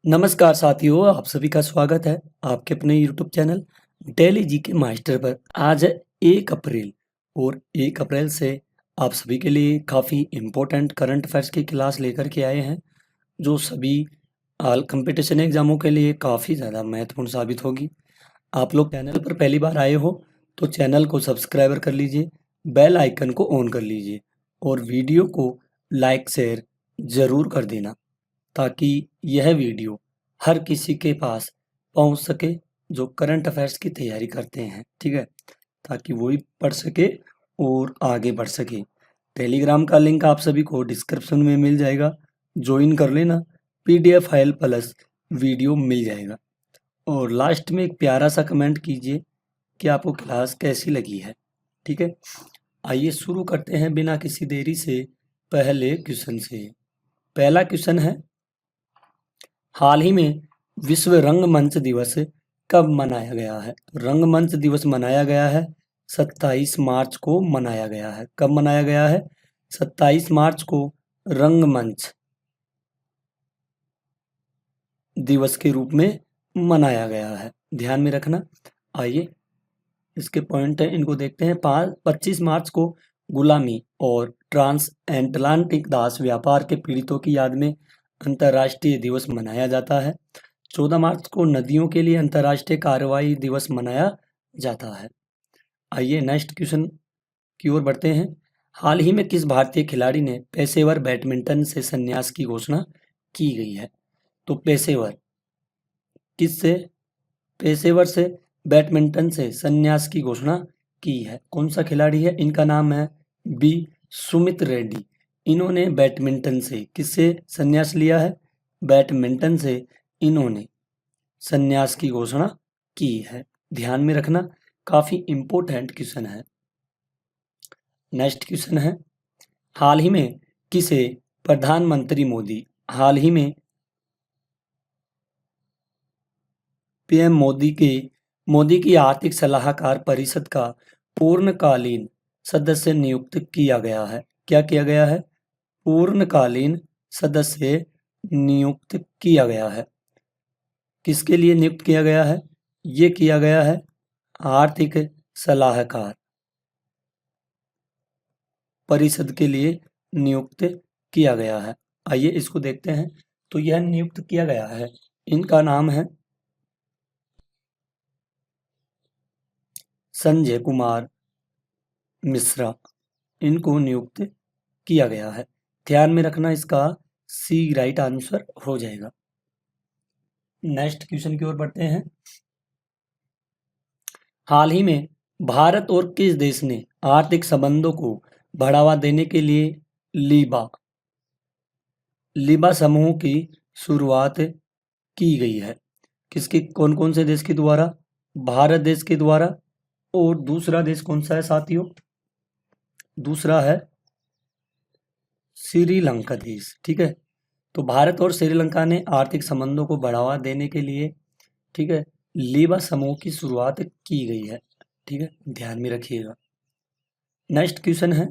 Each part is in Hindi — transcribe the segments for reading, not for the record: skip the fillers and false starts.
नमस्कार साथियों, आप सभी का स्वागत है आपके अपने YouTube channel daily GK master पर। आज है 1 अप्रैल और 1 अप्रैल से आप सभी के लिए काफ़ी इम्पोर्टेंट करंट अफेयर्स की क्लास लेकर के आए हैं, जो सभी ऑल कंपटीशन एग्जामों के लिए काफ़ी ज़्यादा महत्वपूर्ण साबित होगी। आप लोग चैनल पर पहली बार आए हो तो चैनल को सब्सक्राइबर कर लीजिए, बेल आइकन को ऑन कर लीजिए और वीडियो को लाइक शेयर ज़रूर कर देना, ताकि यह वीडियो हर किसी के पास पहुंच सके जो करंट अफेयर्स की तैयारी करते हैं। ठीक है, ताकि वो भी पढ़ सके और आगे बढ़ सके। टेलीग्राम का लिंक आप सभी को डिस्क्रिप्शन में मिल जाएगा, ज्वाइन कर लेना। पीडीएफ फाइल प्लस वीडियो मिल जाएगा। और लास्ट में एक प्यारा सा कमेंट कीजिए कि आपको क्लास कैसी लगी है। ठीक है, आइए शुरू करते हैं बिना किसी देरी से पहले क्वेश्चन से। पहला क्वेश्चन है, हाल ही में विश्व रंगमंच दिवस कब मनाया गया है? रंगमंच दिवस मनाया गया है 27 मार्च को मनाया गया है। कब मनाया गया है? 27 मार्च को रंगमंच दिवस के रूप में मनाया गया है, ध्यान में रखना। आइए इसके पॉइंट है, इनको देखते हैं। 25 मार्च को गुलामी और ट्रांस एटलांटिक दास व्यापार के पीड़ितों की याद में अंतर्राष्ट्रीय दिवस मनाया जाता है। 14 मार्च को नदियों के लिए अंतर्राष्ट्रीय कार्रवाई दिवस मनाया जाता है। आइए नेक्स्ट क्वेश्चन की ओर बढ़ते हैं। हाल ही में किस भारतीय खिलाड़ी ने पेशेवर बैडमिंटन से संन्यास की घोषणा की गई है? तो पेशेवर किससे? पेशेवर से बैडमिंटन से संन्यास की घोषणा की है। कौन सा खिलाड़ी है? इनका नाम है बी सुमित रेड्डी। इन्होंने बैडमिंटन से किससे संन्यास लिया है? बैडमिंटन से इन्होंने संन्यास की घोषणा की है, ध्यान में रखना। काफी इंपॉर्टेंट क्वेश्चन है। नेक्स्ट क्वेश्चन है, हाल ही में किसे प्रधानमंत्री मोदी हाल ही में पीएम मोदी की आर्थिक सलाहकार परिषद का पूर्णकालीन सदस्य नियुक्त किया गया है? क्या किया गया है? पूर्णकालीन सदस्य नियुक्त किया गया है। किसके लिए नियुक्त किया गया है? ये किया गया है आर्थिक सलाहकार परिषद के लिए नियुक्त किया गया है। आइए इसको देखते हैं। तो यह नियुक्त किया गया है, इनका नाम है संजय कुमार मिश्रा। इनको नियुक्त किया गया है, ध्यान में रखना। इसका सी राइट आंसर हो जाएगा। नेक्स्ट क्वेश्चन की ओर बढ़ते हैं। हाल ही में भारत और किस देश ने आर्थिक संबंधों को बढ़ावा देने के लिए लीबा समूह की शुरुआत की गई है? किसके, कौन कौन से देश के द्वारा? भारत देश के द्वारा। और दूसरा देश कौन सा है साथियों? दूसरा है श्रीलंका देश। ठीक है, तो भारत और श्रीलंका ने आर्थिक संबंधों को बढ़ावा देने के लिए, ठीक है, लीबा समूह की शुरुआत की गई है। ठीक है, ध्यान में रखिएगा। नेक्स्ट क्वेश्चन है,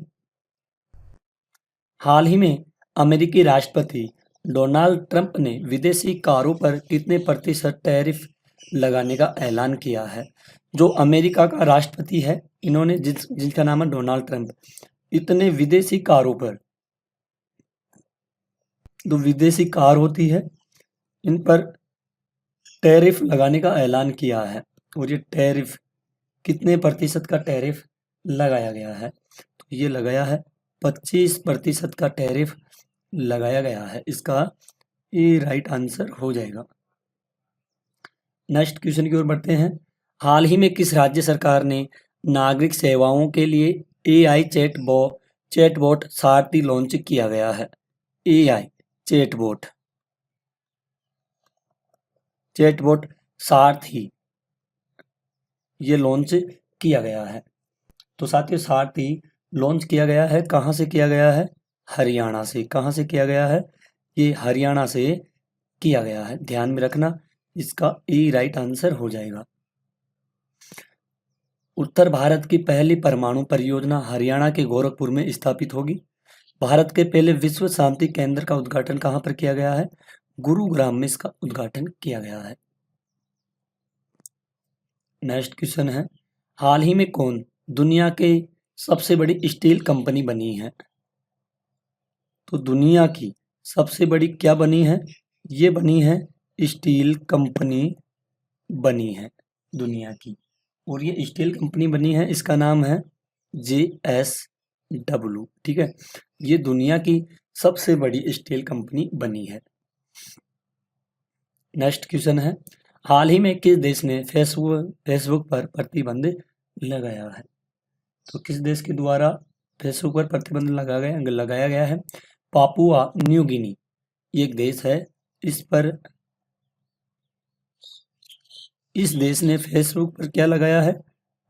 हाल ही में अमेरिकी राष्ट्रपति डोनाल्ड ट्रंप ने विदेशी कारों पर कितने प्रतिशत टैरिफ लगाने का ऐलान किया है? जो अमेरिका का राष्ट्रपति है, इन्होंने जिनका नाम है डोनाल्ड ट्रंप, इतने विदेशी कारों पर, जो विदेशी कार होती है, इन पर टैरिफ लगाने का ऐलान किया है। और ये टैरिफ कितने प्रतिशत का टैरिफ लगाया गया है? तो ये लगाया है 25% का टैरिफ लगाया गया है। इसका ये राइट आंसर हो जाएगा। नेक्स्ट क्वेश्चन की ओर बढ़ते हैं। हाल ही में किस राज्य सरकार ने नागरिक सेवाओं के लिए एआई चैटबॉट सारथी लॉन्च किया गया है? एआई चैटबॉट सारथी ये लॉन्च किया गया है। तो साथियों, सारथी लॉन्च किया गया है, कहाँ से किया गया है? हरियाणा से। कहाँ से किया गया है? ये हरियाणा से किया गया है, ध्यान में रखना। इसका ई राइट आंसर हो जाएगा। उत्तर भारत की पहली परमाणु परियोजना हरियाणा के गोरखपुर में स्थापित होगी। भारत के पहले विश्व शांति केंद्र का उद्घाटन कहाँ पर किया गया है? गुरुग्राम में इसका उद्घाटन किया गया है। नेक्स्ट क्वेश्चन है, हाल ही में कौन दुनिया के सबसे बड़ी स्टील कंपनी बनी है? तो दुनिया की सबसे बड़ी क्या बनी है? ये बनी है स्टील कंपनी बनी है दुनिया की, और ये स्टील कंपनी बनी है, इसका नाम है JSW। ठीक है, ये दुनिया की सबसे बड़ी स्टील कंपनी बनी है। नेक्स्ट क्वेश्चन है, हाल ही में किस देश ने फेसबुक पर प्रतिबंध लगाया है? तो किस देश के द्वारा फेसबुक पर प्रतिबंध लगाया गया है? पापुआ न्यू गिनी ये एक देश है, इस देश ने फेसबुक पर क्या लगाया है?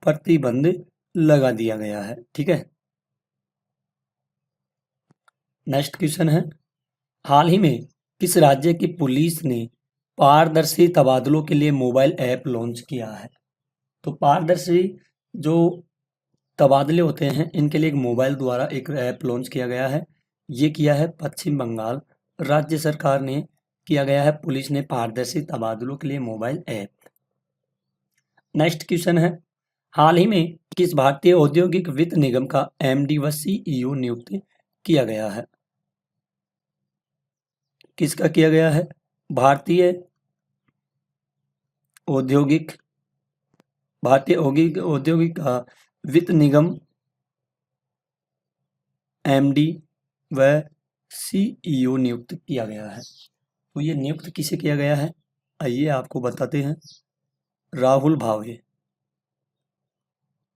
प्रतिबंध लगा दिया गया है। ठीक है, नेक्स्ट क्वेश्चन है, हाल ही में किस राज्य की पुलिस ने पारदर्शी तबादलों के लिए मोबाइल ऐप लॉन्च किया है? तो पारदर्शी जो तबादले होते हैं इनके लिए एक मोबाइल द्वारा एक ऐप लॉन्च किया गया है। ये किया है पश्चिम बंगाल राज्य सरकार ने किया गया है, पुलिस ने पारदर्शी तबादलों के लिए मोबाइल ऐप। नेक्स्ट क्वेश्चन है, हाल ही में किस भारतीय औद्योगिक वित्त निगम का MD व CEO नियुक्त किया गया है? किसका किया गया है? भारतीय औद्योगिक औद्योगिक वित्त निगम MD व CEO नियुक्त किया गया है। तो ये नियुक्त किसे किया गया है? आइए आपको बताते हैं। राहुल भावे।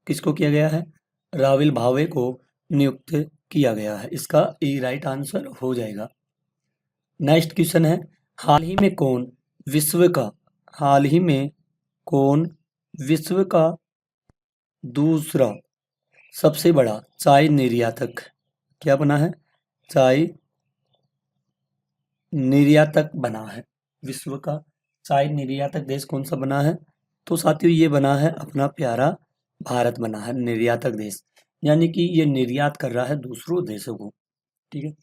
किसको किया गया है? राहुल भावे को नियुक्त किया गया है। इसका ए राइट आंसर हो जाएगा। नेक्स्ट क्वेश्चन है, हाल ही में कौन विश्व का दूसरा सबसे बड़ा चाय निर्यातक क्या बना है? चाय निर्यातक बना है। विश्व का चाय निर्यातक देश कौन सा बना है? तो साथियों ये बना है अपना प्यारा भारत बना है निर्यातक देश, यानी कि ये निर्यात कर रहा है दूसरों देशों को। ठीक है,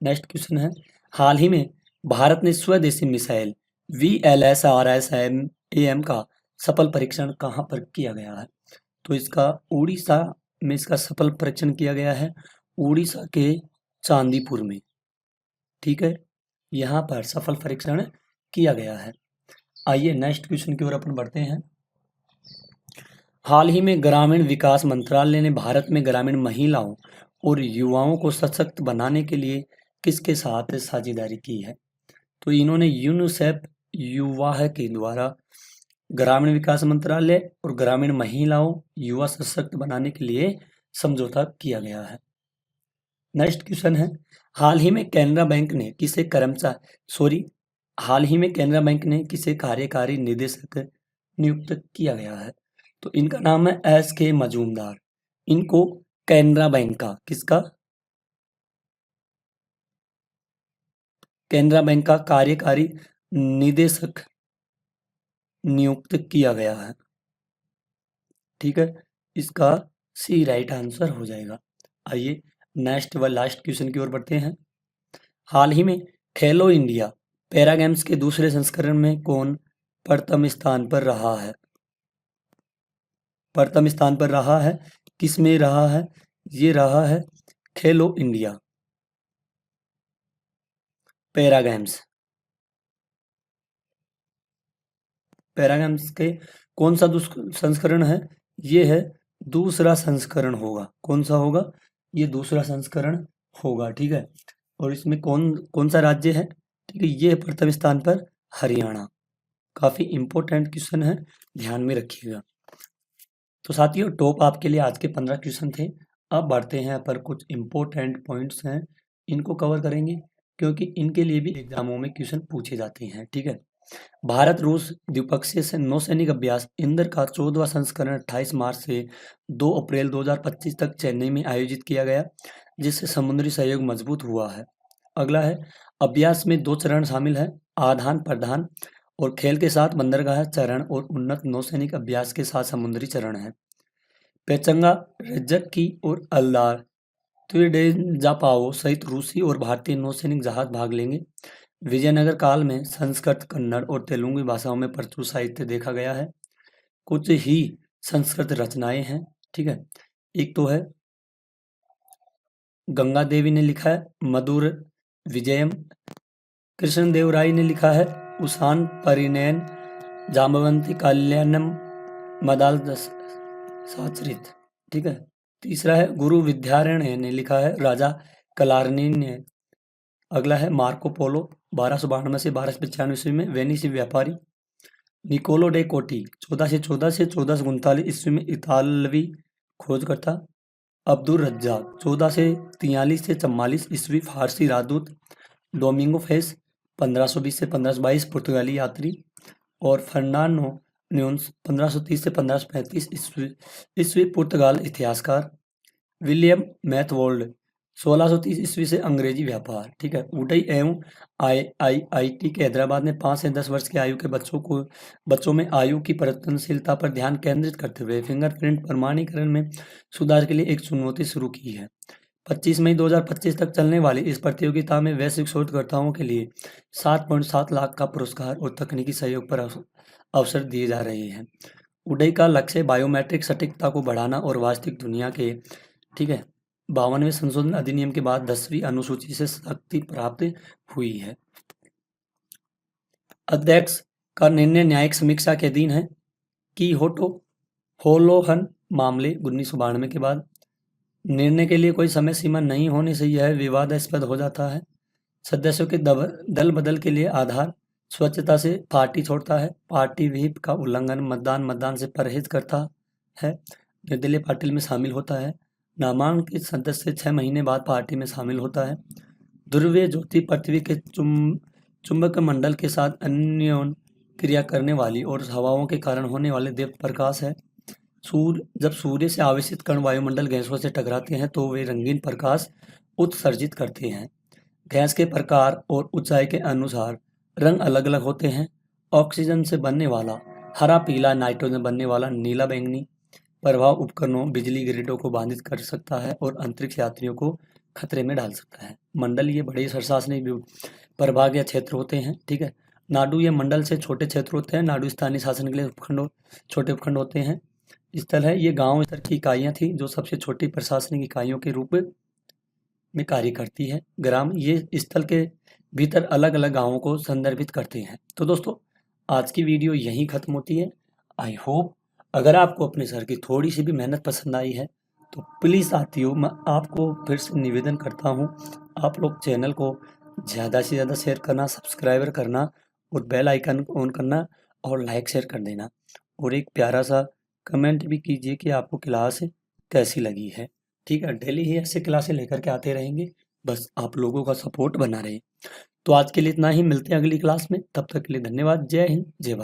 नेक्स्ट क्वेश्चन है, हाल ही में भारत ने स्वदेशी मिसाइल VLSRSAM का सफल परीक्षण कहाँ पर किया गया है? तो इसका उड़ीसा में इसका सफल परीक्षण किया गया है, उड़ीसा के चांदीपुर में। ठीक है, यहाँ पर सफल परीक्षण किया गया है। आइए नेक्स्ट क्वेश्चन की ओर अपन बढ़ते हैं। हाल ही में ग्रामीण विकास मंत्रालय ने भारत में ग्रामीण महिलाओं और युवाओं को सशक्त बनाने के लिए किसके साथ साझेदारी की है? तो इन्होंने यूनिसेफ युवा के द्वारा ग्रामीण विकास मंत्रालय और ग्रामीण महिलाओं युवा सशक्त बनाने के लिए समझौता किया गया है। नेक्स्ट क्वेश्चन है, हाल ही में कैनरा बैंक ने कार्यकारी निदेशक नियुक्त किया गया है? तो इनका नाम है SK मजूमदार। इनको कैनरा बैंक का कैनरा बैंक का कार्यकारी निदेशक नियुक्त किया गया है। ठीक है, इसका सी राइट आंसर हो जाएगा। आइए नेक्स्ट व लास्ट क्वेश्चन की ओर बढ़ते हैं। हाल ही में खेलो इंडिया पैरा गेम्स के दूसरे संस्करण में कौन प्रथम स्थान पर रहा है? किस में रहा है? ये रहा है खेलो इंडिया पैरा गेम्स के कौन सा संस्करण है? ये है दूसरा संस्करण होगा। कौन सा होगा? ये दूसरा संस्करण होगा। ठीक है, और इसमें कौन सा राज्य है? ठीक है, ये है प्रथम स्थान पर हरियाणा। काफी इंपॉर्टेंट क्वेश्चन है, ध्यान में रखिएगा। तो साथियों टॉप आपके लिए आज के 15 क्वेश्चन थे। अब बढ़ते हैं पर कुछ इंपॉर्टेंट पॉइंट्स हैं, इनको कवर करेंगे क्योंकि इनके लिए भी एग्जामों में क्वेश्चन पूछे जाते हैं। ठीक है, भारत रूस द्विपक्षीय नौसैनिक अभ्यास इंदर का 14वां संस्करण 28 मार्च से 2 अप्रैल 2025 तक चेन्नई में आयोजित किया गया, जिससे समुद्री सहयोग मजबूत हुआ है। अगला है, अभ्यास में 2 चरण शामिल है, आदान प्रदान और खेल के साथ बंदरगाह चरण और उन्नत नौसैनिक अभ्यास के साथ समुद्री चरण है। पेचंगा, रज्जक्की और अल्लार त्रिडेजापाओ सहित रूसी और भारतीय नौसैनिक जहाज भाग लेंगे। विजयनगर काल में संस्कृत, कन्नड़ और तेलुगु भाषाओं में प्रचुर साहित्य देखा गया है। कुछ ही संस्कृत रचनाएं हैं, ठीक है। एक तो है गंगा देवी ने लिखा है मधुर विजयम, कृष्णदेव राय ने लिखा है उषान परिणयन, जाम्बवंती कल्याणम मदाल साचरित, ठीक है। तीसरा है गुरु विद्यारण्य ने लिखा है राजा कलार्नी ने। अगला है मार्को पोलो 1292 से 1295 ईस्वी में वेनिस व्यापारी। निकोलो डे कोटी 1414 से 1439 ईस्वी में इतालवी खोजकर्ता। अब्दुल रज्जाक 1443 से 44 ईस्वी फारसी राजदूत। डोमिंगो फेस 1520 से 1522 पुर्तगाली यात्री। और फर्नांडो न्यून्स 1530 से 1535 ईस्वी पुर्तगाल इतिहासकार। विलियम मैथवोल्ड 1630 ईस्वी से अंग्रेजी व्यापार, ठीक है। उडई एवं आईआईटी के हैदराबाद ने 5 से 10 वर्ष की आयु के बच्चों में आयु की परिवर्तनशीलता पर ध्यान केंद्रित करते हुए फिंगरप्रिंट प्रमाणीकरण में सुधार के लिए एक चुनौती शुरू की है। 25 मई 2025 तक चलने वाली इस प्रतियोगिता में वैश्विक शोधकर्ताओं के लिए 7.7 लाख का पुरस्कार और तकनीकी सहयोग पर अवसर दिए जा रहे हैं। उडई का लक्ष्य बायोमेट्रिक सटीकता को बढ़ाना और वास्तविक दुनिया के, ठीक है, 52वें संशोधन अधिनियम के बाद 10वीं अनुसूची से शक्ति प्राप्त हुई है। अध्यक्ष का निर्णय न्यायिक समीक्षा के अधीन है। की होलोहन मामले 1992 के बाद निर्णय के लिए कोई समय सीमा नहीं होने से यह विवादास्पद हो जाता है। सदस्यों के दल बदल के लिए आधार स्वच्छता से पार्टी छोड़ता है, पार्टी व्हिप का उल्लंघन, मतदान से परहेज करता है, निर्दलीय पार्टी में शामिल होता है, नामांकित सदस्य 6 महीने बाद पार्टी में शामिल होता है, ध्रुवीय ज्योति पृथ्वी के चुंबक मंडल के साथ अन्योन क्रिया करने वाली और हवाओं के कारण होने वाले देव प्रकाश है। जब सूर्य से आवेशित कण वायुमंडल गैसों से टकराते हैं तो वे रंगीन प्रकाश उत्सर्जित करते हैं। गैस के प्रकार और ऊंचाई के अनुसार रंग अलग अलग होते हैं। ऑक्सीजन से बनने वाला हरा पीला, नाइट्रोजन बनने वाला नीला बैंगनी प्रभाव उपकरणों, बिजली ग्रिडों को बाधित कर सकता है और अंतरिक्ष यात्रियों को खतरे में डाल सकता है। मंडल ये बड़े प्रशासनिक प्रभाग या क्षेत्र होते हैं, ठीक है। नाडु ये मंडल से छोटे क्षेत्र होते हैं। नाडु स्थानीय शासन के लिए छोटे उपखंड होते हैं। स्थल है, ये गांव स्तर की इकाइयां थी जो सबसे छोटी प्रशासनिक इकाइयों के रूप में कार्य करती है। ग्राम ये स्थल के भीतर अलग अलग गांवों को संदर्भित करते हैं। तो दोस्तों आज की वीडियो यहीं खत्म होती है। आई होप अगर आपको अपने सर की थोड़ी सी भी मेहनत पसंद आई है तो प्लीज़ साथियों मैं आपको फिर से निवेदन करता हूँ, आप लोग चैनल को ज़्यादा से ज़्यादा शेयर करना, सब्सक्राइबर करना और बेल आइकन ऑन करना और लाइक शेयर कर देना और एक प्यारा सा कमेंट भी कीजिए कि आपको क्लास कैसी लगी है, ठीक है। डेली ही ऐसे क्लासें लेकर के आते रहेंगे, बस आप लोगों का सपोर्ट बना रहे। तो आज के लिए इतना ही, मिलते हैं अगली क्लास में, तब तक के लिए धन्यवाद। जय हिंद, जय भारत।